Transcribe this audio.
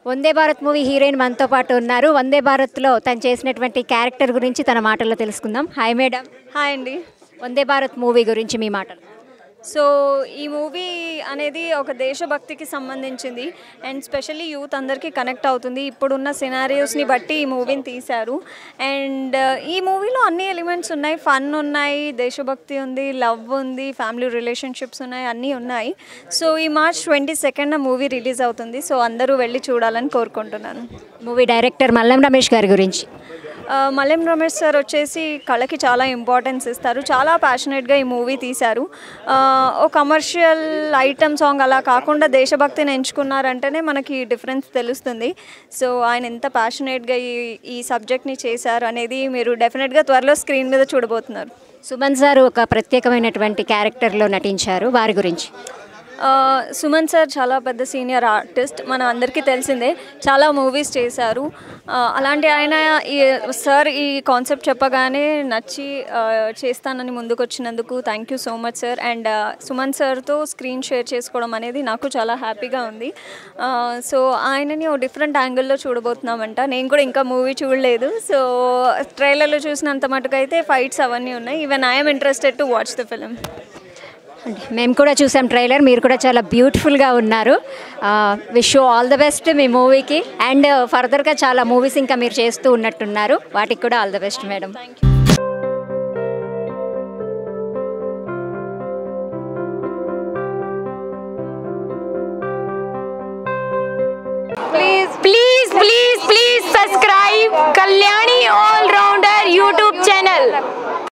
Vande Bharat movie heroine మనతో పాటు ఉన్నారు. వందే భారత్లో తను చేసినటువంటి క్యారెక్టర్ గురించి తన మాటల్లో తెలుసుకుందాం. Hi madam. హాయ్ అండి. వందే భారత్ మూవీ గురించి మీ మాటలు. సో ఈ మూవీ అనేది ఒక దేశభక్తికి సంబంధించింది అండ్ స్పెషల్లీ యూత్ అందరికీ కనెక్ట్ అవుతుంది. ఇప్పుడున్న సినారియోస్ని బట్టి ఈ మూవీని తీశారు. అండ్ ఈ మూవీలో అన్ని ఎలిమెంట్స్ ఉన్నాయి. ఫన్ ఉన్నాయి, దేశభక్తి ఉంది, లవ్ ఉంది, ఫ్యామిలీ రిలేషన్షిప్స్ ఉన్నాయి, అన్నీ ఉన్నాయి. సో ఈ మార్చ్ 22న మూవీ రిలీజ్ అవుతుంది. సో అందరూ వెళ్ళి చూడాలని కోరుకుంటున్నాను. మూవీ డైరెక్టర్ మల్లం రమేష్ గారి గురించి. మల్లెం రమేష్ సార్ వచ్చేసి కళకి చాలా ఇంపార్టెన్స్ ఇస్తారు. చాలా ప్యాషనెట్గా ఈ మూవీ తీశారు. ఓ కమర్షియల్ ఐటమ్ సాంగ్ అలా కాకుండా దేశభక్తిని ఎంచుకున్నారంటేనే మనకి డిఫరెన్స్ తెలుస్తుంది. సో ఆయన ఎంత ప్యాషనేట్గా ఈ సబ్జెక్ట్ని చేశారు అనేది మీరు డెఫినెట్గా త్వరలో స్క్రీన్ మీద చూడబోతున్నారు. సుమన్ సార్ ఒక ప్రత్యేకమైనటువంటి క్యారెక్టర్లో నటించారు, వారి గురించి. సుమన్ సార్ చాలా పెద్ద సీనియర్ ఆర్టిస్ట్, మన అందరికీ తెలిసిందే. చాలా మూవీస్ చేశారు. అలాంటి ఆయన సార్ ఈ కాన్సెప్ట్ చెప్పగానే నచ్చి చేస్తానని ముందుకు వచ్చినందుకు thank you so much sir. And Suman సార్తో స్క్రీన్ షేర్ చేసుకోవడం అనేది నాకు చాలా హ్యాపీగా ఉంది. సో ఆయనని ఓ డిఫరెంట్ యాంగిల్లో చూడబోతున్నామంట. నేను కూడా ఇంకా మూవీ చూడలేదు. సో ట్రైలర్లో చూసినంత మటుకు అయితే ఫైట్స్ అవన్నీ ఉన్నాయి. Even I'm interested to watch the film. మేము కూడా చూసాం ట్రైలర్, మీరు కూడా చాలా బ్యూటిఫుల్గా ఉన్నారు. Wish you all the best మీ మూవీకి. అండ్ ఫర్దర్గా చాలా మూవీస్ ఇంకా మీరు చేస్తూ ఉన్నట్టున్నారు, వాటికి కూడా ఆల్ ద బెస్ట్ మేడం.